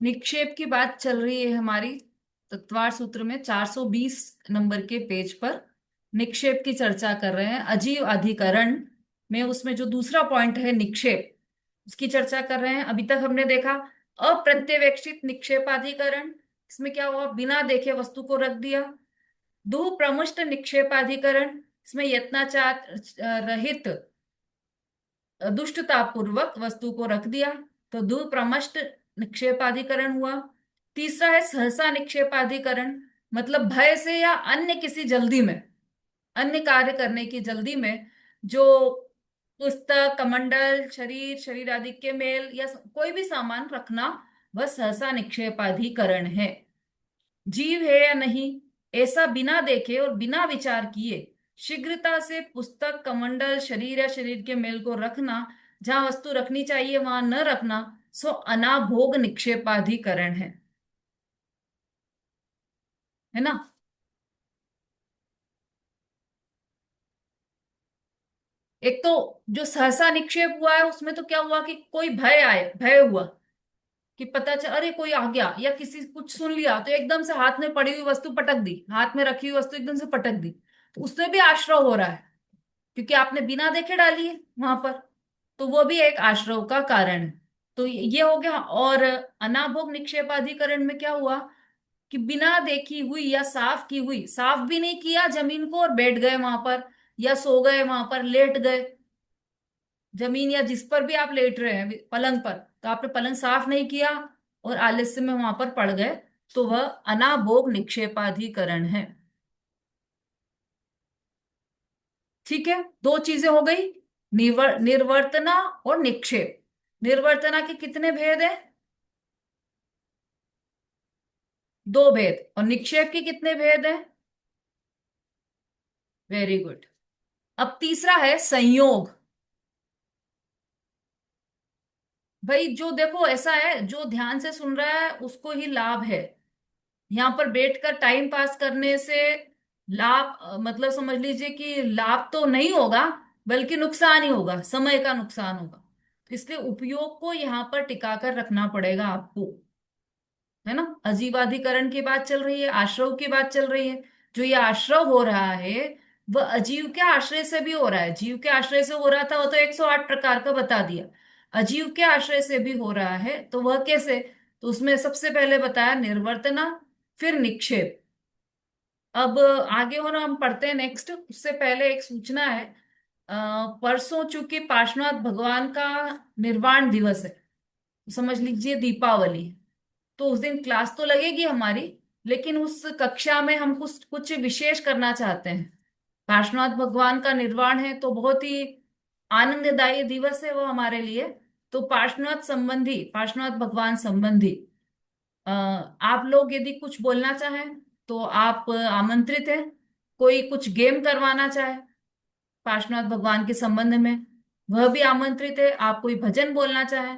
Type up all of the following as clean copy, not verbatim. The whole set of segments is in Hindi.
निक्षेप की बात चल रही है हमारी तत्वार सूत्र में 420 नंबर के पेज पर निक्षेप की चर्चा कर रहे हैं अजीव अधिकरण में। उसमें जो दूसरा पॉइंट है निक्षेप, उसकी चर्चा कर रहे हैं। अभी तक हमने देखा अप्रत्यवेक्षित निक्षेपाधिकरण, इसमें क्या हुआ, बिना देखे वस्तु को रख दिया। दो प्रमुष्ट निक्षेपाधिकरण, इसमें यत्नाचार रहित दुष्टतापूर्वक वस्तु को रख दिया, तो दुप्रमष्ट निक्षेपाधिकरण हुआ। तीसरा है सहसा निक्षेपाधिकरण, मतलब भय से या अन्य किसी जल्दी में, अन्य कार्य करने की जल्दी में जो पुस्तक, कमंडल, शरीर, शरीर आदि के मेल या कोई भी सामान रखना, वह सहसा निक्षेपाधिकरण है। जीव है या नहीं, ऐसा बिना देखे और बिना विचार किए शीघ्रता से पुस्तक, कमंडल, शरीर या शरीर के मेल को रखना, जहां वस्तु रखनी चाहिए वहां न रखना, सो अनाभोग निक्षेपाधिकरण है ना। एक तो जो सहसा निक्षेप हुआ है उसमें तो क्या हुआ कि कोई भय आए, भय हुआ कि पता चल अरे कोई आ गया या किसी कुछ सुन लिया, तो एकदम से हाथ में पड़ी हुई वस्तु पटक दी, हाथ में रखी हुई वस्तु एकदम से पटक दी, तो उसमें भी आश्रय हो रहा है क्योंकि आपने बिना देखे डाली है वहां पर, तो वो भी एक आश्रव का कारण है। तो ये हो गया। और अनाभोग निक्षेपाधिकरण में क्या हुआ कि बिना देखी हुई या साफ की हुई, साफ भी नहीं किया जमीन को और बैठ गए वहां पर, या सो गए वहां पर, लेट गए जमीन या जिस पर भी आप लेट रहे हैं पलंग पर, तो आपने पलंग साफ नहीं किया और आलस्य में वहां पर पड़ गए, तो वह अनाभोग निक्षेपाधिकरण है। ठीक है, दो चीजें हो गई, निर्वर्तना और निक्षेप। निर्वर्तना के कितने भेद है, दो भेद। और निक्षेप के कितने भेद है, वेरी गुड। अब तीसरा है संयोग। भाई जो देखो ऐसा है, जो ध्यान से सुन रहा है उसको ही लाभ है, यहाँ पर बैठकर टाइम पास करने से लाभ मतलब समझ लीजिए कि लाभ तो नहीं होगा, बल्कि नुकसान ही होगा, समय का नुकसान होगा। इसलिए उपयोग को यहाँ पर टिका कर रखना पड़ेगा आपको, है ना। अजीवाधिकरण की बात चल रही है, आश्रव की बात चल रही है। जो ये आश्रव हो रहा है वह अजीव के आश्रय से भी हो रहा है। जीव के आश्रय से हो रहा था वो तो 108 प्रकार का बता दिया, अजीव के आश्रय से भी हो रहा है, तो वह कैसे। तो उसमें सबसे पहले बताया निर्वर्तना, फिर निक्षेप। अब आगे हो ना, हम पढ़ते हैं नेक्स्ट, उससे पहले एक सूचना है। परसों चूंकि पार्श्वनाथ भगवान का निर्वाण दिवस है, समझ लीजिए दीपावली है, तो उस दिन क्लास तो लगेगी हमारी, लेकिन उस कक्षा में हम कुछ कुछ विशेष करना चाहते हैं। पार्श्वनाथ भगवान का निर्वाण है तो बहुत ही आनंददायी दिवस है वो हमारे लिए। तो पार्श्वनाथ संबंधी, पार्श्वनाथ भगवान संबंधी आप लोग यदि कुछ बोलना चाहें तो आप आमंत्रित हैं। कोई कुछ गेम करवाना चाहे पार्श्वनाथ भगवान के संबंध में, वह भी आमंत्रित है। आप कोई भजन बोलना चाहें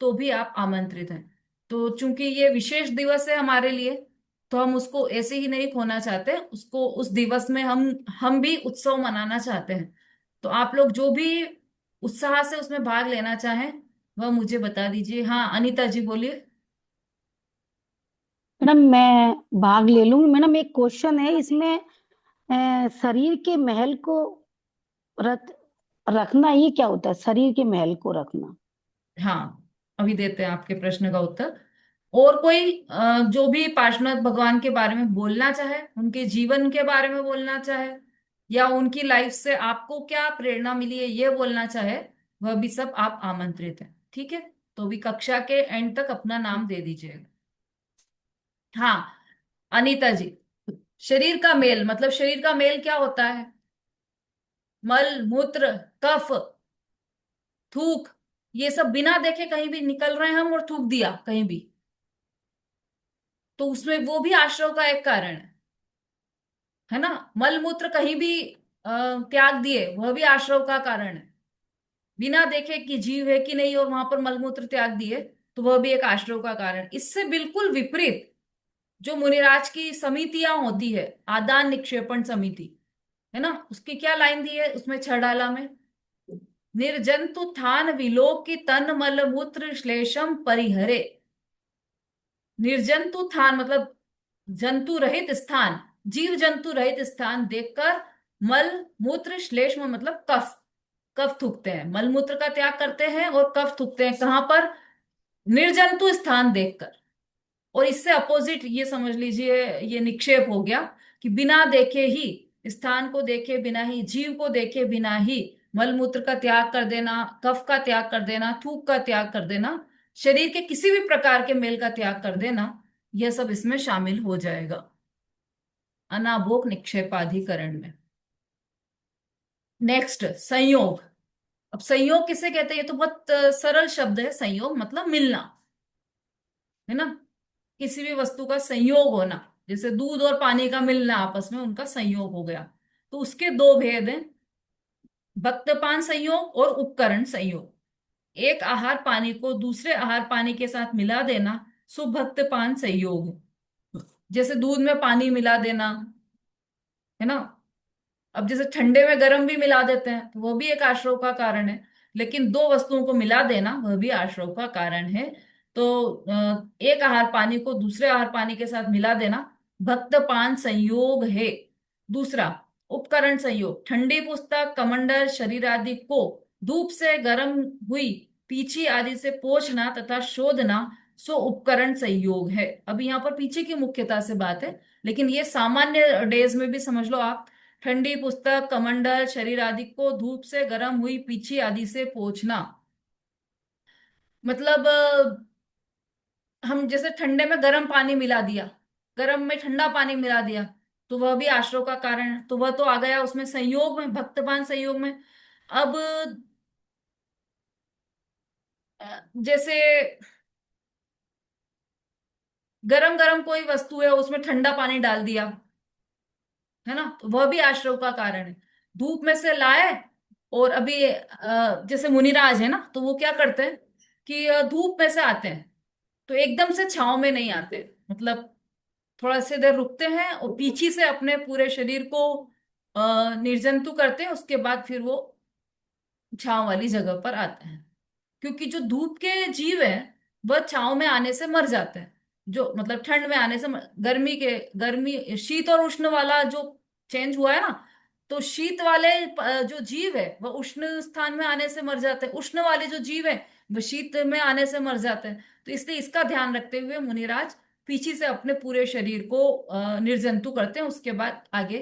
तो भी आप आमंत्रित हैं। तो चूंकि ये विशेष दिवस है हमारे लिए, तो हम उसको ऐसे ही नहीं खोना चाहते, उसको उस दिवस में हम भी उत्सव मनाना चाहते हैं। तो आप लोग जो भी उत्साह से उसमें भाग लेना चाहें वह मुझे बता दीजिए। हाँ अनीता जी बोलिए। मैडम मैं भाग ले लूंगी। मैडम एक क्वेश्चन है इसमें, शरीर के महल को रख रखना ये क्या होता है, शरीर के महल को रखना? हाँ अभी देते हैं आपके प्रश्न का उत्तर। और कोई जो भी पार्श्वनाथ भगवान के बारे में बोलना चाहे, उनके जीवन के बारे में बोलना चाहे, या उनकी लाइफ से आपको क्या प्रेरणा मिली है ये बोलना चाहे, वह भी सब आप आमंत्रित हैं। ठीक है, तो भी कक्षा के एंड तक अपना नाम दे दीजिएगा। हाँ अनीता जी, शरीर का मेल मतलब शरीर का मेल क्या होता है, मल मूत्र कफ थूक, ये सब बिना देखे कहीं भी निकल रहे हैं हम और थूक दिया कहीं भी, तो उसमें वो भी आश्रव का एक कारण है ना। मल मूत्र कहीं भी त्याग दिए, वह भी आश्रव का कारण है। बिना देखे कि जीव है कि नहीं और वहां पर मल मूत्र त्याग दिए, तो वह भी एक आश्रव का कारण। इससे बिल्कुल विपरीत जो मुनिराज की समितियां होती है, आदान निक्षेपण समिति, है ना, उसकी क्या लाइन दी है उसमें, छह डाला में, निर्जंतु थान विलोक की तन मल मूत्र श्लेषम परिहरे। निर्जंतु स्थान मतलब जंतु रहित स्थान, जीव जंतु रहित स्थान देखकर मल मूत्र श्लेष्म मतलब कफ, कफ थूकते हैं, मल मूत्र का त्याग करते हैं और कफ थूकते हैं, कहां पर? निर्जंतु स्थान देखकर। और इससे अपोजिट ये समझ लीजिए, ये निक्षेप हो गया कि बिना देखे ही, स्थान को देखे बिना ही, जीव को देखे बिना ही मल मूत्र का त्याग कर देना, कफ का त्याग कर देना, थूक का त्याग कर देना, शरीर के किसी भी प्रकार के मेल का त्याग कर देना, यह सब इसमें शामिल हो जाएगा अनाभोग निक्षेपाधिकरण में। नेक्स्ट, संयोग। अब संयोग किसे कहते हैं? ये तो बहुत सरल शब्द है। संयोग मतलब मिलना, है ना? किसी भी वस्तु का संयोग होना, जैसे दूध और पानी का मिलना, आपस में उनका संयोग हो गया। तो उसके दो भेद हैं, भक्तपान संयोग और उपकरण संयोग। एक आहार पानी को दूसरे आहार पानी के साथ मिला देना सुभक्तपान संयोग है। जैसे दूध में पानी मिला देना, है ना? अब जैसे ठंडे में गर्म भी मिला देते हैं तो वह भी एक आश्रव का कारण है, लेकिन दो वस्तुओं को मिला देना वह भी आश्रव का कारण है। तो एक आहार पानी को दूसरे आहार पानी के साथ मिला देना भक्तपान संयोग है। दूसरा, उपकरण संयोग, ठंडी पुस्तक कमंडल शरीर आदि को धूप से गर्म हुई पीछी आदि से पोंछना तथा शोधना सो उपकरण संयोग है। अब यहाँ पर पीछे की मुख्यता से बात है, लेकिन ये सामान्य डेज में भी समझ लो आप। ठंडी पुस्तक कमंडल शरीर आदि को धूप से गर्म हुई पीछी आदि से पोंछना, मतलब हम जैसे ठंडे में गर्म पानी मिला दिया, गर्म में ठंडा पानी मिला दिया, तो वह भी आश्रव का कारण है, तो वह तो आ गया उसमें संयोग में, भक्तपान संयोग में। अब जैसे गरम गरम कोई वस्तु है उसमें ठंडा पानी डाल दिया, है ना, तो वह भी आश्रव का कारण है। धूप में से लाए, और अभी जैसे मुनिराज है ना, तो वो क्या करते हैं कि धूप में से आते हैं तो एकदम से छांव में नहीं आते, मतलब थोड़ा सी देर रुकते हैं और पीछे से अपने पूरे शरीर को निर्जंतु करते हैं, उसके बाद फिर वो छांव वाली जगह पर आते हैं। क्योंकि जो धूप के जीव है वह छांव में आने से मर जाते हैं, जो मतलब ठंड में आने से गर्मी के, गर्मी शीत और उष्ण वाला जो चेंज हुआ है ना, तो शीत वाले जो जीव है वह उष्ण स्थान में आने से मर जाते हैं, उष्ण वाले जो जीव है वह शीत में आने से मर जाते हैं। तो इसलिए इसका ध्यान रखते हुए मुनिराज पीछे से अपने पूरे शरीर को निर्जंतु करते हैं, उसके बाद आगे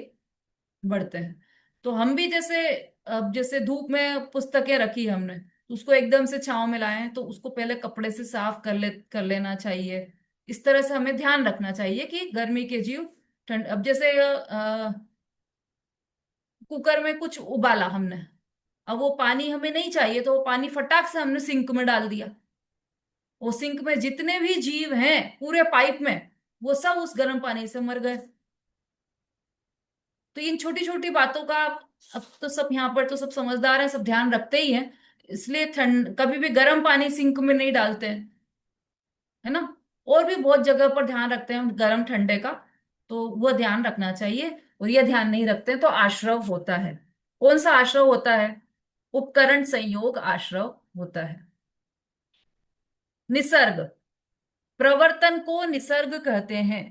बढ़ते हैं। तो हम भी जैसे, अब जैसे धूप में पुस्तकें रखी हमने, तो उसको एकदम से छांव में लाए हैं तो उसको पहले कपड़े से साफ कर लेना चाहिए। इस तरह से हमें ध्यान रखना चाहिए कि गर्मी के जीव ठंड, अब जैसे कुकर में कुछ उबाला हमने, अब वो पानी हमें नहीं चाहिए तो वो पानी फटाक से हमने सिंक में डाल दिया, वो सिंक में जितने भी जीव हैं पूरे पाइप में वो सब उस गर्म पानी से मर गए। तो इन छोटी छोटी बातों का अब तो सब यहाँ पर तो सब समझदार हैं, सब ध्यान रखते ही हैं। इसलिए ठंड कभी भी गर्म पानी सिंक में नहीं डालते हैं, है ना? और भी बहुत जगह पर ध्यान रखते हैं हम गर्म ठंडे का, तो वो ध्यान रखना चाहिए। और ये ध्यान नहीं रखते हैं तो आश्रव होता है। कौन सा आश्रव होता है? उपकरण संयोग आश्रव होता है। निसर्ग, प्रवर्तन को निसर्ग कहते हैं,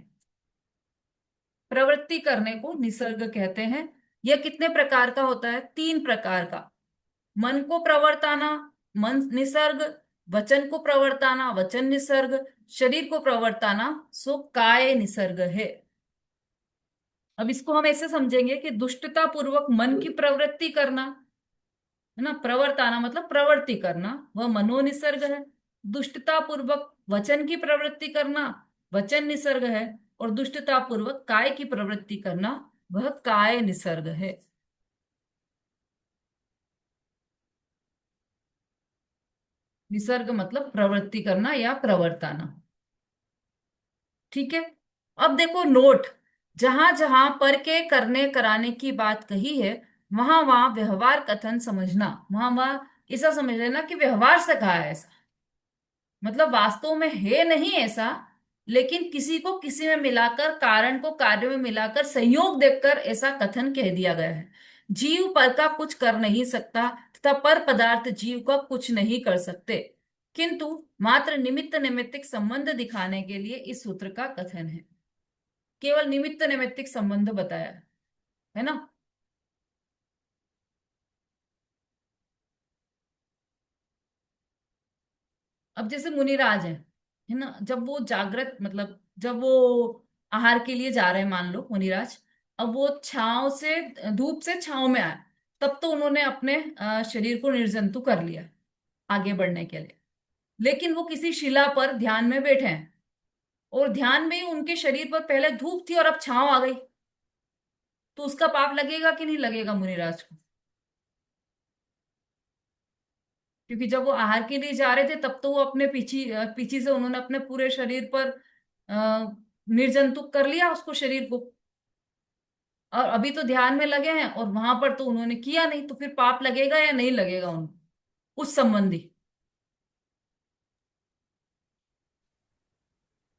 प्रवृत्ति करने को निसर्ग कहते हैं। यह कितने प्रकार का होता है? तीन प्रकार का। मन को प्रवर्ताना, मन निसर्ग, वचन को प्रवर्ताना, वचन निसर्ग, शरीर को प्रवर्ताना सो काय निसर्ग है। अब इसको हम ऐसे समझेंगे कि दुष्टता पूर्वक मन की प्रवृत्ति करना, है ना, प्रवर्ताना मतलब प्रवृत्ति करना, वह मनो निसर्ग है। दुष्टता पूर्वक वचन की प्रवृत्ति करना वचन निसर्ग है, और दुष्टता पूर्वक काय की प्रवृत्ति करना वह काय निसर्ग है। निसर्ग मतलब प्रवृत्ति करना या प्रवर्ताना। ठीक है। अब देखो नोट, जहां जहां पर के करने कराने की बात कही है वहां वहां व्यवहार कथन समझना, वहां वहां ऐसा समझ लेना कि व्यवहार से कहा है ऐसा, मतलब वास्तव में है नहीं ऐसा, लेकिन किसी को किसी में मिलाकर, कारण को कार्य में मिलाकर, संयोग देखकर ऐसा कथन कह दिया गया है। जीव पर का कुछ कर नहीं सकता तथा पर पदार्थ जीव का कुछ नहीं कर सकते। किंतु मात्र निमित्त नैमित्तिक संबंध दिखाने के लिए इस सूत्र का कथन है। केवल निमित्त नैमित्तिक संबंध बताया है ना। अब जैसे मुनिराज है ना, जब वो जागृत मतलब जब वो आहार के लिए जा रहे हैं, मान लो मुनिराज, अब वो छांव से, धूप से छांव में आए, तब तो उन्होंने अपने शरीर को निर्जंतु कर लिया आगे बढ़ने के लिए। लेकिन वो किसी शिला पर ध्यान में बैठे हैं, और ध्यान में ही उनके शरीर पर पहले धूप थी और अब छांव आ गई, तो उसका पाप लगेगा कि नहीं लगेगा मुनिराज को? क्योंकि जब वो आहार के लिए जा रहे थे तब तो वो अपने पीछे से उन्होंने अपने पूरे शरीर पर अ, निर्जंतुक कर लिया उसको, शरीर को। और अभी तो ध्यान में लगे हैं और वहां पर तो उन्होंने किया नहीं, तो फिर पाप लगेगा या नहीं लगेगा उनको उस संबंधी?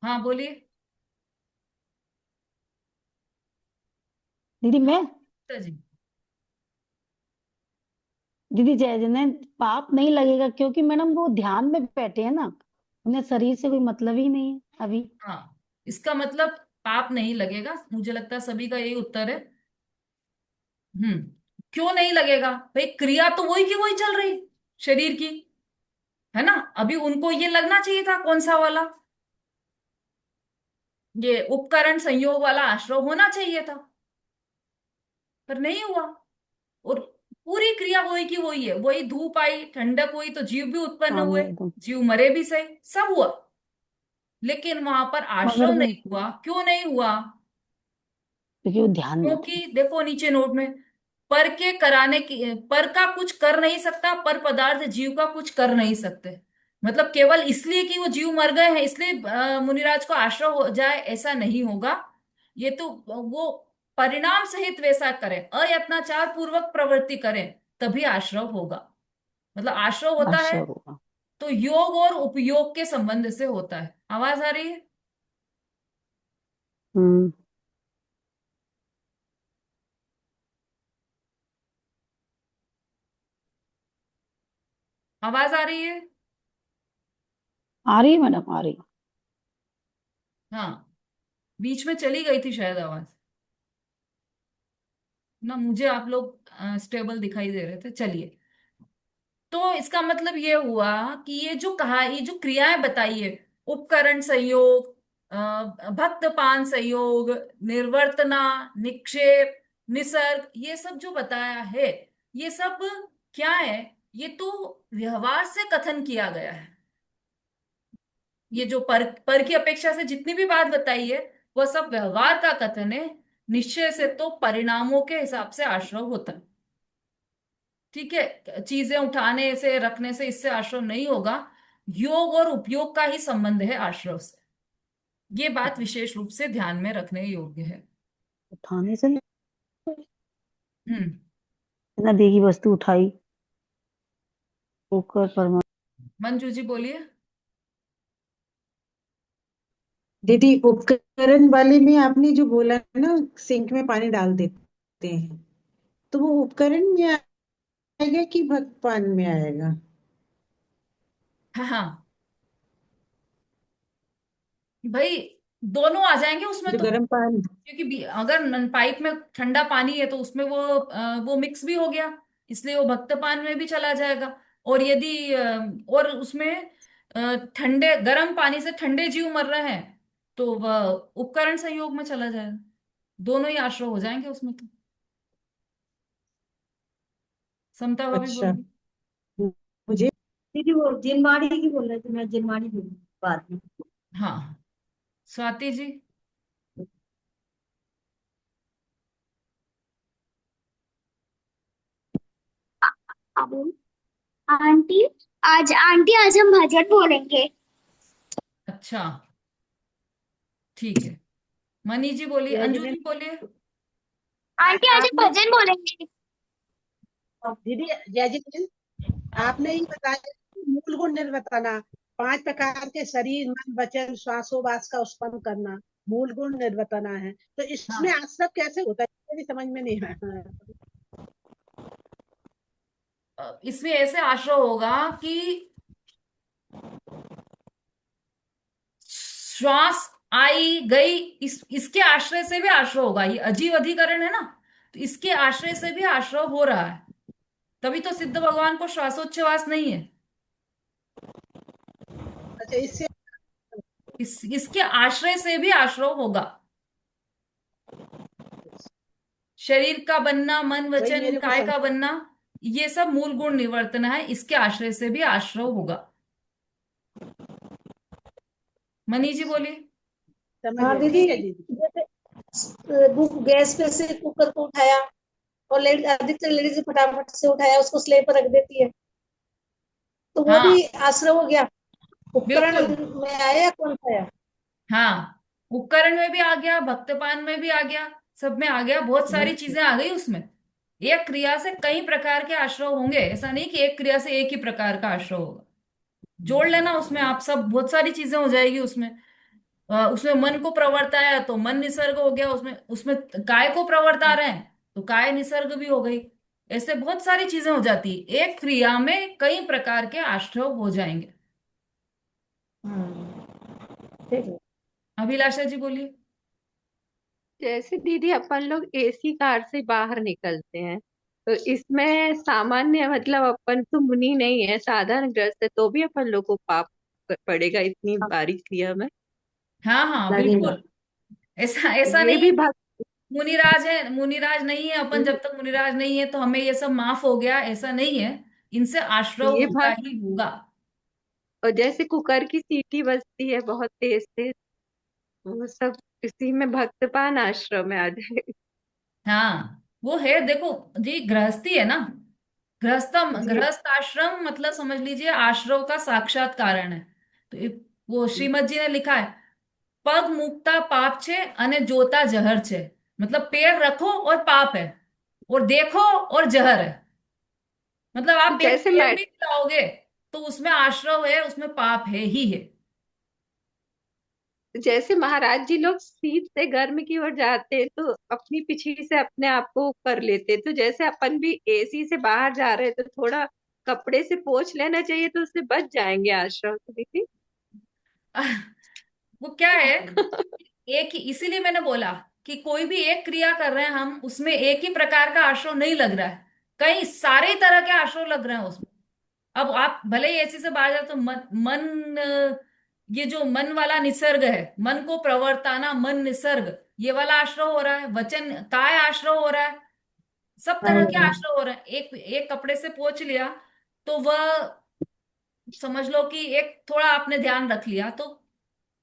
हाँ बोलिए। दीदी हाँ मैं, जी। दीदी जय जने, पाप नहीं लगेगा क्योंकि मैडम वो ध्यान में बैठे हैं ना, उन्हें शरीर से कोई मतलब ही नहीं है अभी। हाँ, इसका मतलब पाप नहीं लगेगा, मुझे लगता है सभी का यही उत्तर है। हम्म। क्यों नहीं लगेगा भाई? क्रिया तो वही की वही चल रही, शरीर की, है ना। अभी उनको ये लगना चाहिए था, कौन सा वाला, ये उपकरण संयोग वाला आश्रव होना चाहिए था, पर नहीं हुआ। और पूरी क्रिया वही की वही है, वही धूप आई, ठंडक हुई तो जीव भी उत्पन्न हाँ हुए, मैडम। जीव मरे भी सही, सब हुआ। लेकिन वहां पर मगर आश्रव वो, नहीं हुआ, क्यों नहीं हुआ? क्योंकि वो ध्यान में थे। क्योंकि देखो नीचे नोट में, पर के कराने की, पर का कुछ कर नहीं सकता, पर पदार्थ जीव का कुछ कर नहीं सकते। मतलब केवल इसलिए कि वो जीव मर गए हैं इसलिए मुनिराज को आश्रय हो जाए, ऐसा नहीं होगा। ये तो वो परिणाम सहित वैसा करें, अयत्नाचार पूर्वक प्रवृत्ति करें, तभी आश्रय होगा। मतलब आश्रय होता है आश्चर्य होगा। तो योग और उपयोग के संबंध से होता है। आवाज आ रही है? हम्म। आवाज आ रही है? आ रही है मैडम, आ रही है। हाँ, बीच में चली गई थी शायद आवाज ना, मुझे आप लोग स्टेबल दिखाई दे रहे थे। चलिए, तो इसका मतलब ये हुआ कि ये जो कहा, ये जो क्रियाएं बताई है, उपकरण संयोग, भक्तपान संयोग, निर्वर्तना, निक्षेप, निसर्ग, ये सब जो बताया है, ये सब क्या है? ये तो व्यवहार से कथन किया गया है। ये जो पर की अपेक्षा से जितनी भी बात बताई है, वह सब व्यवहार का कथन है। निश्चय से तो परिणामों के हिसाब से आश्रय होता है। ठीक है, चीजें उठाने से रखने से इससे आश्रय नहीं होगा। योग और उपयोग का ही संबंध है आश्रय से। ये बात विशेष रूप से ध्यान में रखने योग्य है। उठाने से नहीं, हम्म। ना देखी वस्तु उठाई होकर परमाणु। मंजू जी बोलिए। दीदी उपकरण वाले में आपने जो बोला ना, सिंक में पानी डाल देते हैं, तो वो उपकरण में आएगा कि भक्त पान में आएगा? हाँ हाँ, भाई दोनों आ जाएंगे उसमें जो तो। गर्म पानी। क्योंकि अगर पाइप में ठंडा पानी है तो उसमें वो मिक्स भी हो गया, इसलिए वो भक्तपान में भी चला जाएगा। और यदि और उसमें ठंडे गर्म पानी से ठंडे जीव मर रहे हैं, तो वह उपकरण संयोग में चला जाएगा। दोनों ही आश्रय हो जाएंगे उसमें तो। समता भाभी अच्छा, बोलिए। मुझे दीदी वो जिनवाड़ी की बोल रहे थे, मैं जिनवाड़ी बोली बाद में। हाँ, स्वाति जी। आंटी, आज हम भजन बोलेंगे। अच्छा, ठीक है। मनी जी बोलिए, अंजू जय जी बोलिए। आंटी, आज हम आपने भजन बोलेंगे। दीदी, जय जी, हाँ आपने ही बताया कि मूल गुण निर्वतना, 5 प्रकार के शरीर मन वचन श्वासोवास का उत्पन्न करना, मूल गुण निर्वतना है। तो इसमें हाँ, आश्रय कैसे होता है, ये भी समझ में नहीं आया। इसमें ऐसे आश्रय होगा कि श्वास आई गई, इसके आश्रय से भी आश्रय होगा, ये अजीव अधिकरण है ना, तो इसके आश्रय से भी आश्रय हो रहा है। तभी तो सिद्ध भगवान को श्वासोच्छ्वास नहीं है। अच्छा, इससे इसके आश्रय से भी आश्रय होगा। शरीर का बनना, मन वही वचन मेरे को काय का बनना, ये सब मूल गुण निवर्तन है, इसके आश्रय से भी आश्रय होगा। मनी जी बोलिए। समझ हाँ गए, दीदी, ठीक है दीदी। जैसे गैस पे से कुकर को उठाया और अधिकतर लेडीज फटाफट से उठाया, उसको स्लेब पर रख देती है, तो वो हाँ भी आश्रय हो गया। उपकरण बिल्कुल। में आया या कौन सा आया? हाँ, उपकरण में भी आ गया, भक्तपान में भी आ गया, सब में आ गया, बहुत सारी चीजें आ गई उसमें। एक क्रिया से कई प्रकार के आश्रय होंगे, ऐसा नहीं कि एक क्रिया से एक ही प्रकार का आश्रय होगा। जोड़ लेना उसमें आप, सब बहुत सारी चीजें हो जाएगी उसमें। उसमें मन को प्रवर्ताया तो मन निसर्ग हो गया, उसमें उसमें काय को प्रवर्ता रहे हैं तो काय निसर्ग भी हो गई। ऐसे बहुत सारी चीजें हो जाती है, एक क्रिया में कई प्रकार के आश्रय हो जाएंगे। ठीक है। अभिलाषा जी बोलिए। जैसे दीदी अपन लोग एसी कार से बाहर निकलते हैं, तो इसमें सामान्य मतलब अपन तो मुनि नहीं है, साधारण ग्रस्त है, तो भी अपन लोग को पाप पड़ेगा इतनी बारीक क्रिया में? हाँ हाँ लगेगा। बिल्कुल। ऐसा ऐसा ये नहीं भी है कि भक्त मुनिराज है, मुनिराज नहीं है अपन, जब तक मुनिराज नहीं है तो हमें ये सब माफ हो गया, ऐसा नहीं है। इनसे आश्रय ये होगा भक्त, ही होगा। और जैसे कुकर की सीटी बजती है बहुत तेज तेज, वो सब इसी में भक्तपान आश्रम में आ जाए। हाँ वो है, देखो जी, गृहस्थी है ना, गृहस्थम जी। गृहस्थ आश्रम मतलब समझ लीजिए आश्रव का साक्षात कारण है। तो वो श्रीमद जी ने लिखा है, पग मुक्ता पाप छे अने जोता जहर छे। मतलब पैर रखो और पाप है, और देखो और जहर है। मतलब आप एक जैसे पेड़ भी लाओगे तो उसमें आश्रव है, उसमें पाप है ही है। जैसे महाराज जी लोग शीत से गर्म की ओर जाते हैं तो अपनी पीछे से अपने आप को कर लेते, तो जैसे अपन भी एसी से बाहर जा रहे हैं तो थोड़ा कपड़े से पोंछ लेना चाहिए, तो उससे बच जाएंगे आश्रम से दीदी। वो क्या है, एक ही, इसीलिए मैंने बोला कि कोई भी एक क्रिया कर रहे हैं हम, उसमें एक ही प्रकार का आश्रव नहीं लग रहा है, कई सारे तरह के आश्रव लग रहे हैं उसमें। अब आप भले ही ऐसे से बाहर जाए तो ये जो मन वाला निसर्ग है, मन को प्रवर्ताना, मन निसर्ग, ये वाला आश्रव हो रहा है, वचन काय आश्रव हो रहा है, सब तरह के हाँ, आश्रव हो रहे हैं। एक एक कपड़े से पोंछ लिया तो वह, समझ लो कि एक थोड़ा आपने ध्यान रख लिया तो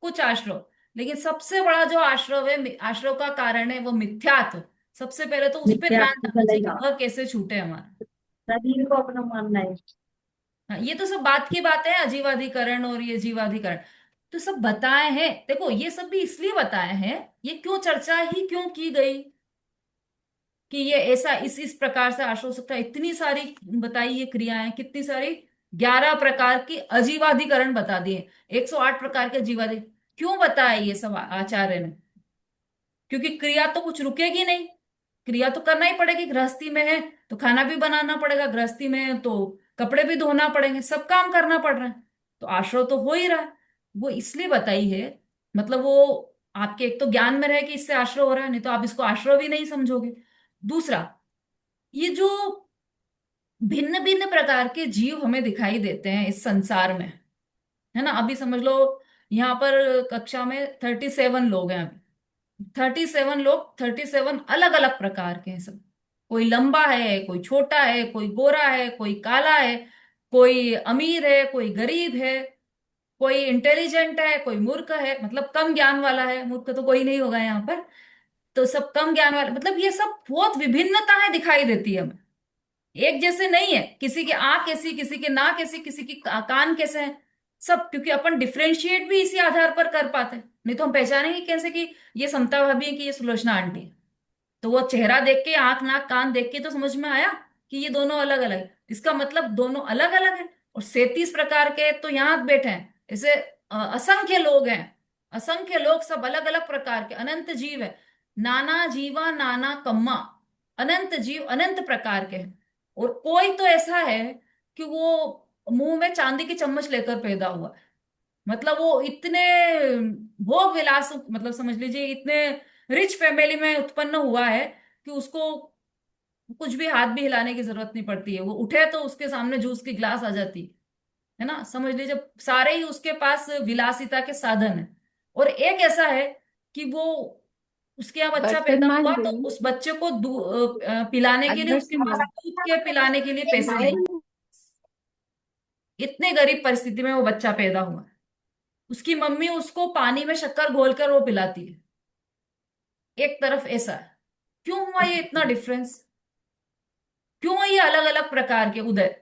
कुछ आश्रव। लेकिन सबसे बड़ा जो आश्रव है, आश्रव का कारण है वो मिथ्यात्व। सबसे पहले तो उस पर मिथ्या ध्यान जाना चाहिए चलेगा, कि वह कैसे छूटे हमारा। शरीर को अपना मानना है। हाँ, ये तो सब बात की बात है, अजीवाधिकरण और ये जीवाधिकरण तो सब बताए हैं। देखो ये सब भी इसलिए बताए हैं, ये क्यों चर्चा ही क्यों की गई कि ये ऐसा इस प्रकार से आश्रय हो सकता है। इतनी सारी बताई ये क्रियाएं, कितनी सारी, 11 प्रकार की अजीवाधिकरण बता दिए, 108 प्रकार के जीवाधि, क्यों बताया ये सब आचार्य ने? क्योंकि क्रिया तो कुछ रुकेगी नहीं, क्रिया तो करना ही पड़ेगी। गृहस्थी में है तो खाना भी बनाना पड़ेगा, गृहस्थी में है तो कपड़े भी धोना पड़ेंगे, सब काम करना पड़ रहा है, तो आश्रव तो हो ही रहा है। वो इसलिए बताई है, मतलब वो आपके एक तो ज्ञान में रहे कि इससे आश्रव हो रहा है, नहीं तो आप इसको आश्रव भी नहीं समझोगे। दूसरा, ये जो भिन्न भिन्न प्रकार के जीव हमें दिखाई देते हैं इस संसार में, है ना, अभी समझ लो यहाँ पर कक्षा में 37 लोग हैं अभी। 37 लोग, 37 अलग अलग प्रकार के हैं सब। कोई लंबा है, कोई छोटा है, कोई गोरा है, कोई काला है, कोई अमीर है, कोई गरीब है, कोई इंटेलिजेंट है, कोई मूर्ख है, मतलब कम ज्ञान वाला है, मूर्ख तो कोई नहीं होगा यहाँ पर। तो सब कम ज्ञान वाले, मतलब ये सब बहुत विभिन्नताएं दिखाई देती है हमें। एक जैसे नहीं है, किसी की आंख कैसी, किसी की नाक कैसी, किसी की कान कैसे हैं, सब, क्योंकि अपन डिफ्रेंशिएट भी इसी आधार पर कर पाते हैं। नहीं तो हम पहचानेंगे कैसे कि ये समता भाभी है कि ये सुलोचना आंटी है? तो वो चेहरा देख के, आंख नाक कान देख के तो समझ में आया कि ये दोनों अलग अलग है, इसका मतलब दोनों अलग अलग है। और 37 प्रकार के तो यहाँ बैठे हैं, ऐसे असंख्य लोग हैं, असंख्य लोग, सब अलग अलग प्रकार के, अनंत जीव है, नाना जीवा नाना कम्मा, अनंत जीव अनंत प्रकार के हैं। और कोई तो ऐसा है कि वो मुंह में चांदी की चम्मच लेकर पैदा हुआ है, मतलब वो इतने भोग विलास, मतलब समझ लीजिए इतने रिच फैमिली में उत्पन्न हुआ है कि उसको कुछ भी हाथ भी हिलाने की जरूरत नहीं पड़ती है। वो उठे तो उसके सामने जूस की गिलास आ जाती है ना, समझ लीजिए सारे ही उसके पास विलासिता के साधन है। और एक ऐसा है कि वो उसके यहाँ बच्चा बर्तन पैदा मांज हुआ तो रही उस बच्चे को पिलाने के आज लिए उसके बर्तन पास मांज दूध के पिलाने के लिए पैसे नहीं। इतने गरीब परिस्थिति में वो बच्चा पैदा हुआ। उसकी मम्मी उसको पानी में शक्कर घोलकर वो पिलाती है। एक तरफ ऐसा है। क्यों हुआ ये इतना डिफरेंस? क्यों ये अलग अलग प्रकार के उदय?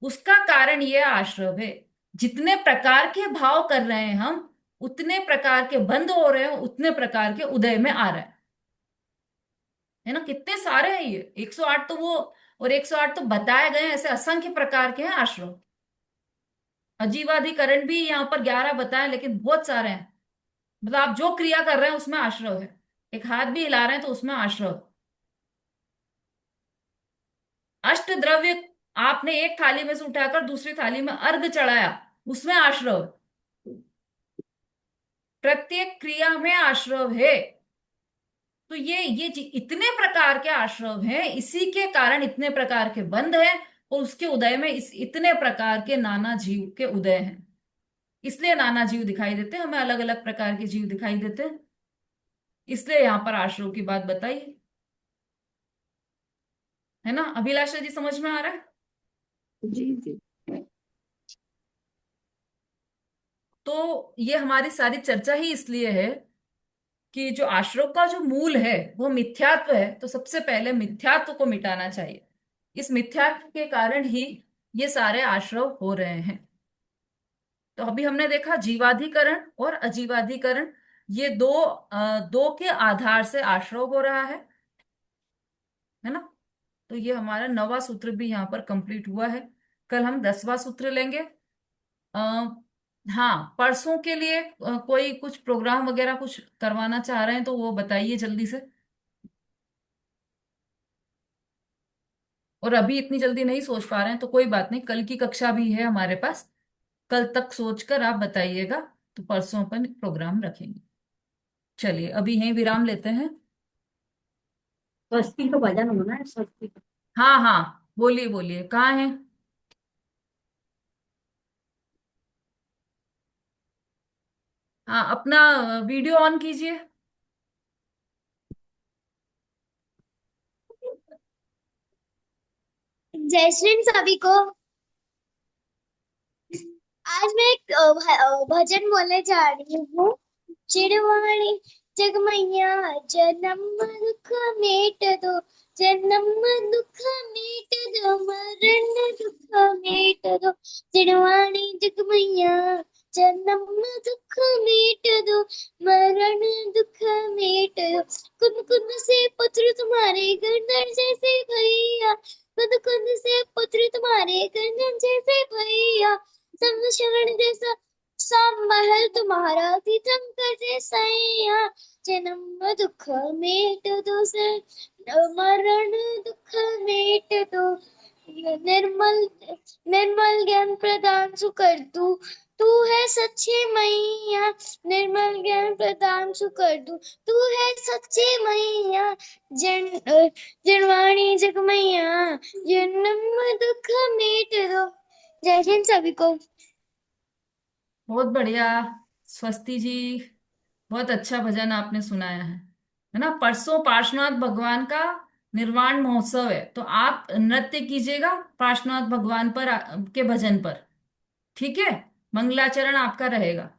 उसका कारण ये आश्रव है। जितने प्रकार के भाव कर रहे हैं हम, उतने प्रकार के बंद हो रहे हैं, उतने प्रकार के उदय में आ रहे हैं। है ना, कितने सारे हैं ये 108 तो वो, और 108 तो बताए गए हैं, ऐसे असंख्य प्रकार के हैं आश्रव। अजीवाधिकरण भी यहाँ पर 11 बताए, लेकिन बहुत सारे हैं। मतलब आप जो क्रिया कर रहे हैं उसमें आश्रव है। एक हाथ भी हिला रहे हैं तो उसमें आश्रव। अष्ट द्रव्य आपने एक थाली में से उठाकर दूसरी थाली में अर्घ चढ़ाया, उसमें आश्रव। प्रत्येक क्रिया में आश्रव है। तो इतने प्रकार के आश्रव हैं, इसी के कारण इतने प्रकार के बंध हैं, और उसके उदय में इतने प्रकार के नाना जीव के उदय हैं। इसलिए नाना जीव दिखाई देते हैं हमें, अलग अलग प्रकार के जीव दिखाई देते हैं। इसलिए यहां पर आश्रव की बात बताई है ना। अभिलाषा जी समझ में आ रहा है? जी जी। तो ये हमारी सारी चर्चा ही इसलिए है कि जो आश्रव का जो मूल है वो मिथ्यात्व है, तो सबसे पहले मिथ्यात्व को मिटाना चाहिए। इस मिथ्यात्व के कारण ही ये सारे आश्रव हो रहे हैं। तो अभी हमने देखा जीवाधिकरण और अजीवाधिकरण, ये दो के आधार से आश्रव हो रहा है ना। तो ये हमारा 9वां सूत्र भी यहाँ पर कंप्लीट हुआ है। कल हम 10वां सूत्र लेंगे। आ, हाँ, परसों के लिए कोई कुछ प्रोग्राम वगैरह कुछ करवाना चाह रहे हैं तो वो बताइए जल्दी से। और अभी इतनी जल्दी नहीं सोच पा रहे हैं तो कोई बात नहीं, कल की कक्षा भी है हमारे पास। कल तक सोचकर आप बताइएगा, तो परसों अपन प्रोग्राम रखेंगे। चलिए अभी यहीं विराम लेते हैं। स्वस्ति का भजन होना है, स्वस्ति। हाँ हाँ, बोलिए बोलिए, कहाँ है? हाँ, अपना वीडियो ऑन कीजिए। जय श्री राम सभी को। आज मैं एक भजन बोलने जा रही हूँ। चिड़वाणी जगमैया जन्म दुख मेट दो, जन्म दुख मेट दो, मरण दुख मेट दो। चिड़वाणी जगमैया जन्म दुख मेट दो, मरण दुख मेट दो। कुन कुन से पुत्र तुम्हारे गर्दन जैसे भैया, कुन कुन से पुत्र तुम्हारे गर्दन जैसे भैया। शरण जैसा सब महल तुम्हारा प्रीतम करे सैया। जन्म दुख मेट दो से, मरण दुख मेट दो। निर्मल निर्मल ज्ञान प्रदान सुकर तू है सच्ची मैया। निर्मल ज्ञान प्रदान सुकर तू है सच्ची मैया। जनवाणी जग मैया जन्म दुख मेट दो। जय हिंद सभी को। बहुत बढ़िया, स्वस्ति जी, बहुत अच्छा भजन आपने सुनाया है ना। परसों पार्श्वनाथ भगवान का निर्वाण महोत्सव है, तो आप नृत्य कीजिएगा पार्श्वनाथ भगवान पर के भजन पर। ठीक है, मंगलाचरण आपका रहेगा।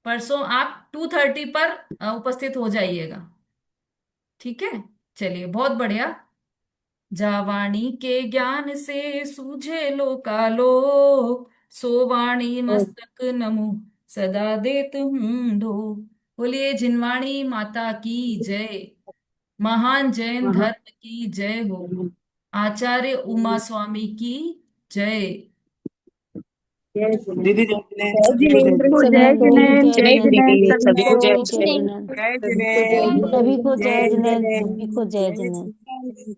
परसों आप 2:30 पर उपस्थित हो जाइएगा। ठीक है, चलिए बहुत बढ़िया। जावाणी के ज्ञान से सूझे लोकालोक, सो वाणी मस्तक नमो सदा देत हूँ ढो। बोलिए जिनवाणी माता की जय। महान जैन धर्म की जय हो। आचार्य उमा स्वामी की जय। दीदी जय जिनेन्द्र, जय सभी को जय जिनेन्द्र, जिनेन्द्र। जय जिनेन्द्र, जय जय जिनेन्द्र, जिनेन्द्र, सभी सभी को को जय जय जिनेन्द्र। जिनेन्द्र, जय सभी को जय, जिनेन्द्र, सभी को जय जय जिनेन्द्र, सभी को जिनेन्द्र, जय जय जिनेन्द्र। जिनेन्द्र।